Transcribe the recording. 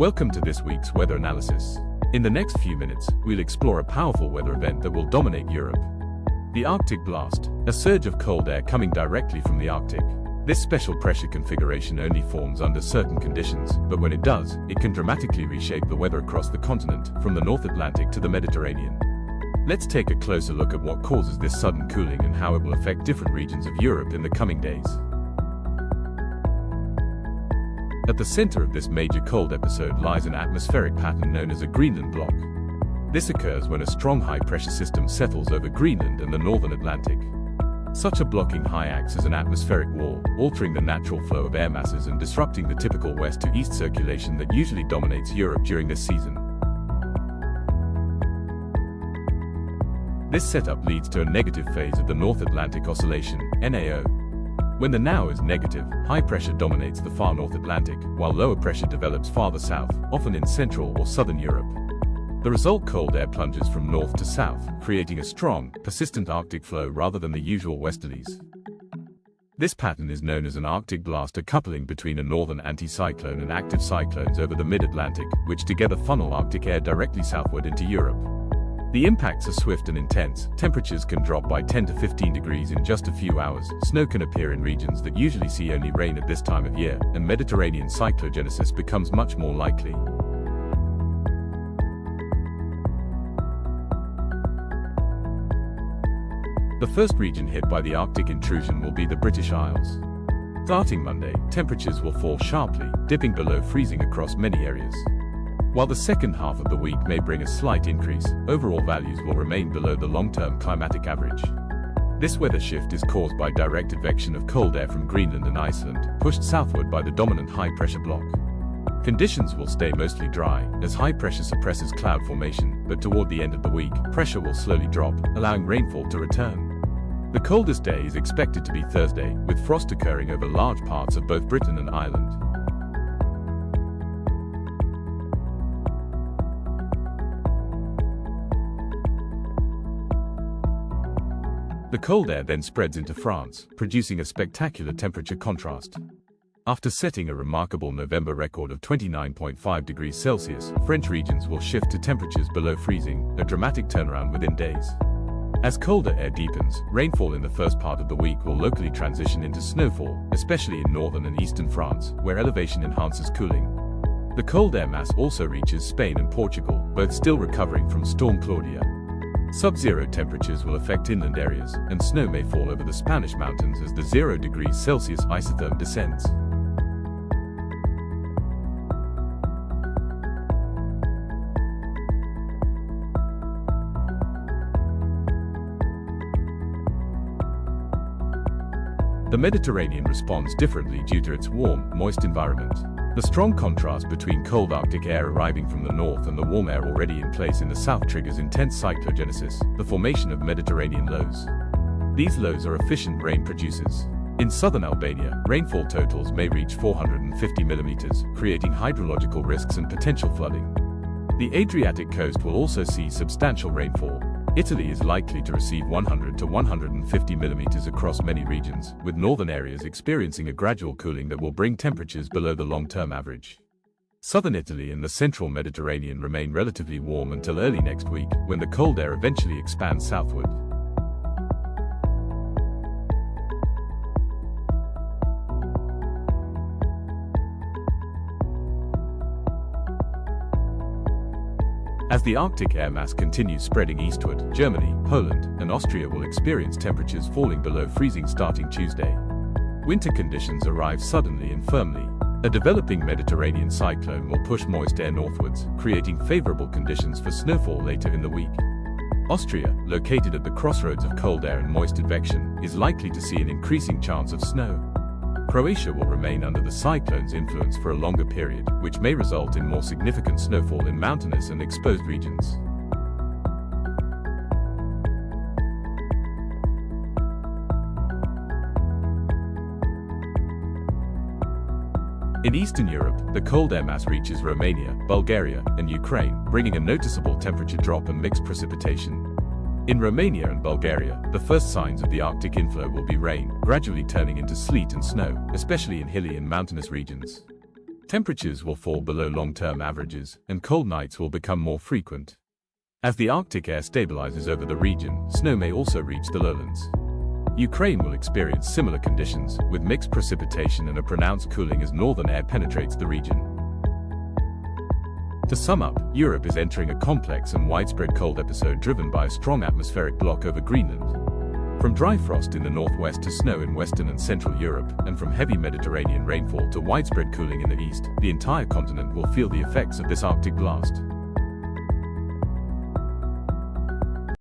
Welcome to this week's weather analysis. In the next few minutes, we'll explore a powerful weather event that will dominate Europe. The Arctic blast, a surge of cold air coming directly from the Arctic. This special pressure configuration only forms under certain conditions, but when it does, it can dramatically reshape the weather across the continent, from the North Atlantic to the Mediterranean. Let's take a closer look at what causes this sudden cooling and how it will affect different regions of Europe in the coming days. At the center of this major cold episode lies an atmospheric pattern known as a Greenland block. This occurs when a strong high-pressure system settles over Greenland and the northern Atlantic. Such a blocking high acts as an atmospheric wall, altering the natural flow of air masses and disrupting the typical west to east circulation that usually dominates Europe during this season. This setup leads to a negative phase of the North Atlantic Oscillation, NAO. When the NAO is negative, high pressure dominates the far North Atlantic, while lower pressure develops farther south, often in Central or Southern Europe. The result: cold air plunges from north to south, creating a strong, persistent Arctic flow rather than the usual westerlies. This pattern is known as an Arctic blast, a coupling between a northern anticyclone and active cyclones over the mid-Atlantic, which together funnel Arctic air directly southward into Europe. The impacts are swift and intense. Temperatures can drop by 10 to 15 degrees in just a few hours, snow can appear in regions that usually see only rain at this time of year, and Mediterranean cyclogenesis becomes much more likely. The first region hit by the Arctic intrusion will be the British Isles. Starting Monday, temperatures will fall sharply, dipping below freezing across many areas. While the second half of the week may bring a slight increase, overall values will remain below the long-term climatic average. This weather shift is caused by direct advection of cold air from Greenland and Iceland, pushed southward by the dominant high-pressure block. Conditions will stay mostly dry, as high pressure suppresses cloud formation, but toward the end of the week, pressure will slowly drop, allowing rainfall to return. The coldest day is expected to be Thursday, with frost occurring over large parts of both Britain and Ireland. The cold air then spreads into France, producing a spectacular temperature contrast. After setting a remarkable November record of 29.5 degrees Celsius, French regions will shift to temperatures below freezing, a dramatic turnaround within days. As colder air deepens, rainfall in the first part of the week will locally transition into snowfall, especially in northern and eastern France, where elevation enhances cooling. The cold air mass also reaches Spain and Portugal, both still recovering from Storm Claudia. Sub-zero temperatures will affect inland areas, and snow may fall over the Spanish mountains as the 0 degrees Celsius isotherm descends. The Mediterranean responds differently due to its warm, moist environment. The strong contrast between cold Arctic air arriving from the north and the warm air already in place in the south triggers intense cyclogenesis, the formation of Mediterranean lows. These lows are efficient rain producers. In southern Albania, rainfall totals may reach 450 millimeters, creating hydrological risks and potential flooding. The Adriatic coast will also see substantial rainfall. Italy is likely to receive 100 to 150 millimeters across many regions, with northern areas experiencing a gradual cooling that will bring temperatures below the long-term average. Southern Italy and the central Mediterranean remain relatively warm until early next week, when the cold air eventually expands southward. As the Arctic air mass continues spreading eastward, Germany, Poland, and Austria will experience temperatures falling below freezing starting Tuesday. Winter conditions arrive suddenly and firmly. A developing Mediterranean cyclone will push moist air northwards, creating favorable conditions for snowfall later in the week. Austria, located at the crossroads of cold air and moist advection, is likely to see an increasing chance of snow. Croatia will remain under the cyclone's influence for a longer period, which may result in more significant snowfall in mountainous and exposed regions. In Eastern Europe, the cold air mass reaches Romania, Bulgaria, and Ukraine, bringing a noticeable temperature drop and mixed precipitation. In Romania and Bulgaria, the first signs of the Arctic inflow will be rain, gradually turning into sleet and snow, especially in hilly and mountainous regions. Temperatures will fall below long-term averages, and cold nights will become more frequent. As the Arctic air stabilizes over the region, snow may also reach the lowlands. Ukraine will experience similar conditions, with mixed precipitation and a pronounced cooling as northern air penetrates the region. To sum up, Europe is entering a complex and widespread cold episode driven by a strong atmospheric block over Greenland. From dry frost in the northwest to snow in western and central Europe, and from heavy Mediterranean rainfall to widespread cooling in the east, the entire continent will feel the effects of this Arctic blast.